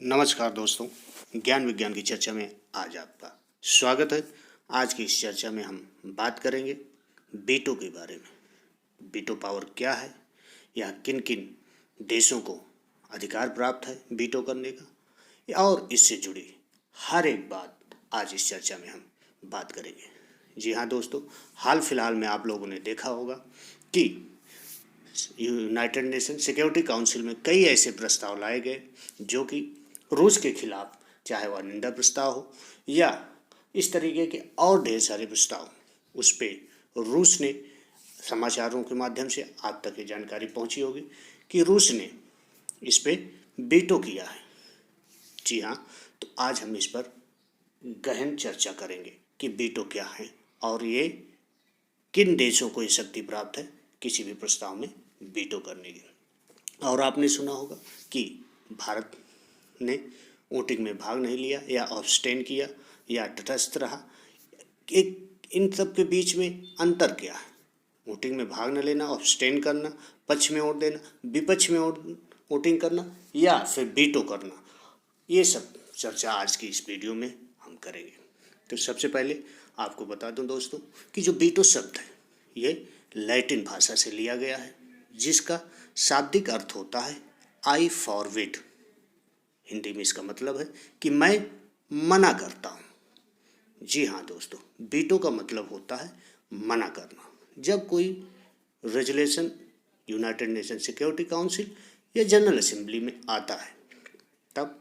नमस्कार दोस्तों, ज्ञान विज्ञान की चर्चा में आज आपका स्वागत है। आज की इस चर्चा में हम बात करेंगे वीटो के बारे में। वीटो पावर क्या है, या किन किन देशों को अधिकार प्राप्त है वीटो करने का, और इससे जुड़ी हर एक बात आज इस चर्चा में हम बात करेंगे। जी हाँ दोस्तों, हाल फिलहाल में आप लोगों ने देखा होगा कि यूनाइटेड नेशन सिक्योरिटी काउंसिल में कई ऐसे प्रस्ताव लाए गए जो कि रूस के खिलाफ, चाहे वह निंदा प्रस्ताव हो या इस तरीके के और ढेर सारे प्रस्ताव, उस पर रूस ने, समाचारों के माध्यम से आप तक ये जानकारी पहुंची होगी कि रूस ने इस पे वीटो किया है। जी हाँ, तो आज हम इस पर गहन चर्चा करेंगे कि वीटो क्या है और ये किन देशों को ये शक्ति प्राप्त है किसी भी प्रस्ताव में वीटो करने की। और आपने सुना होगा कि भारत ने वोटिंग में भाग नहीं लिया या अब्सटेन किया या तटस्थ रहा। इन सब के बीच में अंतर क्या है? वोटिंग में भाग न लेना, अब्सटेन करना, पक्ष में वोट देना, विपक्ष में वोटिंग करना या फिर वीटो करना, ये सब चर्चा आज की इस वीडियो में हम करेंगे। तो सबसे पहले आपको बता दूं दोस्तों कि जो वीटो शब्द है ये लैटिन भाषा से लिया गया है, जिसका शाब्दिक अर्थ होता है आई फॉरबिड। हिंदी में इसका मतलब है कि मैं मना करता हूँ। जी हाँ दोस्तों, वीटो का मतलब होता है मना करना। जब कोई resolution United nation security council या जनरल असेंबली में आता है, तब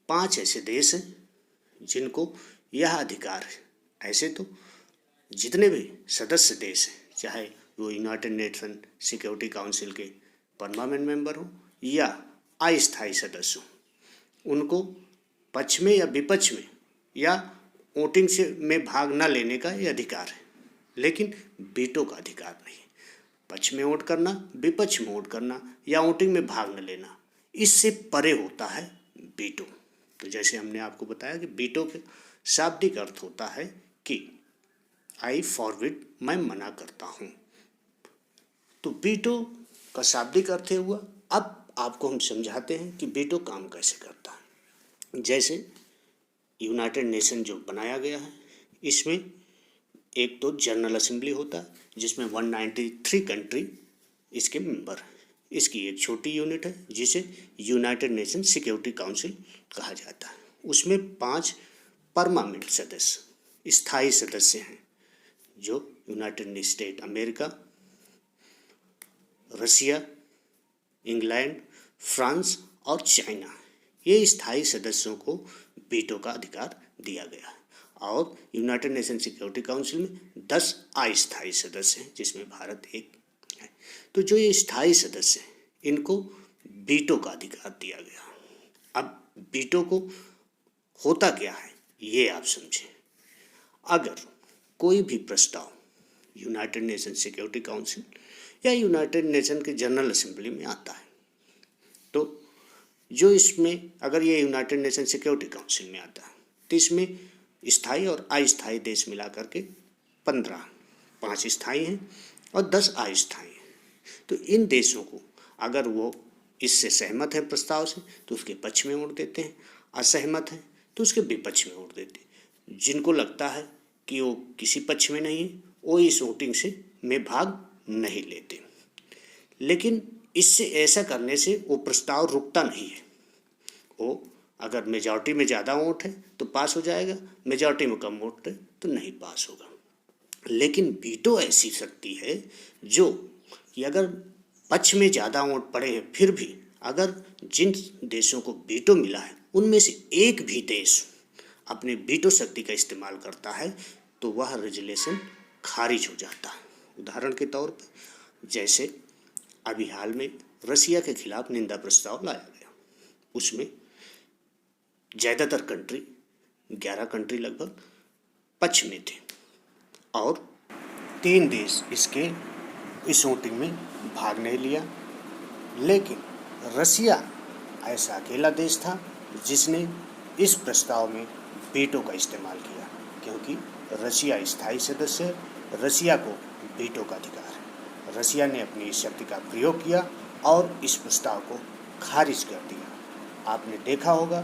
5 ऐसे देश हैं जिनको यह अधिकार है। ऐसे तो जितने भी सदस्य देश हैं, चाहे वो यूनाइटेड नेशन सिक्योरिटी काउंसिल के परमानेंट मेंबर हो या अस्थायी सदस्य हो, उनको पक्ष में या विपक्ष में या वोटिंग से में भाग न लेने का ये अधिकार है, लेकिन वीटो का अधिकार नहीं। पक्ष में वोट करना, विपक्ष में वोट करना या वोटिंग में भाग न लेना, इससे परे होता है वीटो। तो जैसे हमने आपको बताया कि वीटो के शाब्दिक अर्थ होता है कि आई फॉरबिड, मैं मना करता हूँ। तो वीटो का शाब्दिक अर्थ हुआ। अब आपको हम समझाते हैं कि वीटो काम कैसे करता है। जैसे यूनाइटेड नेशन जो बनाया गया है, इसमें एक तो जनरल असेंबली होता है जिसमें 193 कंट्री इसके मेंबर हैं। इसकी एक छोटी यूनिट है जिसे यूनाइटेड नेशन सिक्योरिटी काउंसिल कहा जाता है। उसमें 5 परमानेंट सदस्य, स्थायी सदस्य हैं, जो यूनाइटेड स्टेट अमेरिका, रसिया, इंग्लैंड, फ्रांस और चाइना, ये स्थायी सदस्यों को वीटो का अधिकार दिया गया है। और यूनाइटेड नेशन सिक्योरिटी काउंसिल में 10 अस्थायी सदस्य हैं, जिसमें भारत एक है। तो जो ये स्थायी सदस्य हैं, इनको वीटो का अधिकार दिया गया। अब वीटो को होता क्या है ये आप समझें। अगर कोई भी प्रस्ताव यूनाइटेड नेशन सिक्योरिटी काउंसिल या यूनाइटेड नेशन के जनरल असेंबली में आता है, तो जो इसमें, अगर ये यूनाइटेड नेशन सिक्योरिटी काउंसिल में आता है, तो इसमें स्थायी और अस्थायी देश मिला करके 15, 5 स्थायी हैं और 10 अस्थायी हैं। तो इन देशों को अगर वो इससे सहमत हैं प्रस्ताव से, तो उसके पक्ष में वोट देते हैं, असहमत हैं तो उसके विपक्ष में वोट देते हैं। जिनको लगता है कि वो किसी पक्ष में नहीं है, वो इस वोटिंग से में भाग नहीं लेते। लेकिन इससे, ऐसा करने से वो प्रस्ताव रुकता नहीं है। वो अगर मेजॉरिटी में ज़्यादा वोट है तो पास हो जाएगा, मेजॉरिटी में कम वोट है तो नहीं पास होगा। लेकिन वीटो ऐसी शक्ति है जो कि अगर पक्ष में ज़्यादा वोट पड़े हैं, फिर भी अगर जिन देशों को वीटो मिला है उनमें से एक भी देश अपने वीटो शक्ति का इस्तेमाल करता है, तो वह रेजोल्यूशन खारिज हो जाता है। उदाहरण के तौर पर, जैसे अभी हाल में रसिया के खिलाफ निंदा प्रस्ताव लाया गया, उसमें ज़्यादातर कंट्री, 11 कंट्री लगभग, पक्ष में थे और 3 देश इस वोटिंग में भाग नहीं लिया। लेकिन रसिया ऐसा अकेला देश था जिसने इस प्रस्ताव में वीटो का इस्तेमाल किया, क्योंकि रसिया स्थायी सदस्य है, रसिया को वीटो का अधिकार है। रसिया ने अपनी इस शक्ति का प्रयोग किया और इस प्रस्ताव को खारिज कर दिया। आपने देखा होगा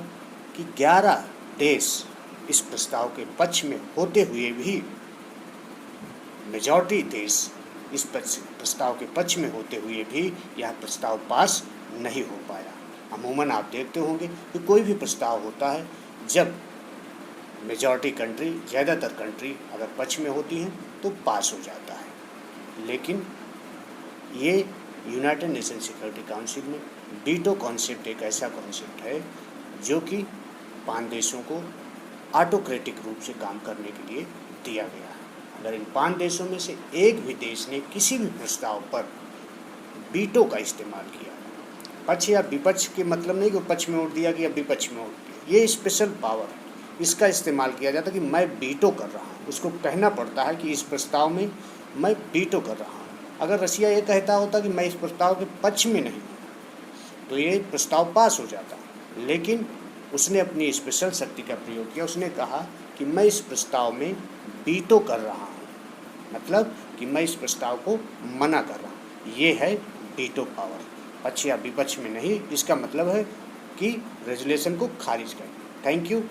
कि 11 देश इस प्रस्ताव के पक्ष में होते हुए भी, मेजॉरिटी देश इस प्रस्ताव के पक्ष में होते हुए भी यह प्रस्ताव पास नहीं हो पाया। अमूमन आप देखते होंगे कि कोई भी प्रस्ताव होता है, जब मेजॉरिटी कंट्री, ज़्यादातर कंट्री अगर पक्ष में होती हैं तो पास हो जाता है। लेकिन ये यूनाइटेड नेशन सिक्योरिटी काउंसिल में वीटो कॉन्सेप्ट एक ऐसा कॉन्सेप्ट है जो कि 5 देशों को ऑटोक्रेटिक रूप से काम करने के लिए दिया गया है। अगर इन 5 देशों में से एक भी देश ने किसी भी प्रस्ताव पर वीटो का इस्तेमाल किया, पक्ष या विपक्ष के मतलब नहीं कि पक्ष में वोट दिया कि या विपक्ष में वोट दिया, ये स्पेशल पावर है, इसका इस्तेमाल किया जाता है कि मैं वीटो कर रहा हूँ। उसको कहना पड़ता है कि इस प्रस्ताव में मैं वीटो कर रहा हूँ। अगर रसिया ये कहता होता कि मैं इस प्रस्ताव के पक्ष में नहीं हूँ तो ये प्रस्ताव पास हो जाता, लेकिन उसने अपनी स्पेशल शक्ति का प्रयोग किया। उसने कहा कि मैं इस प्रस्ताव में वीटो कर रहा हूँ, मतलब कि मैं इस प्रस्ताव को मना कर रहा हूँ। ये है वीटो पावर, पक्ष या विपक्ष में नहीं। इसका मतलब है कि रेजोल्यूशन को खारिज करें। Thank you.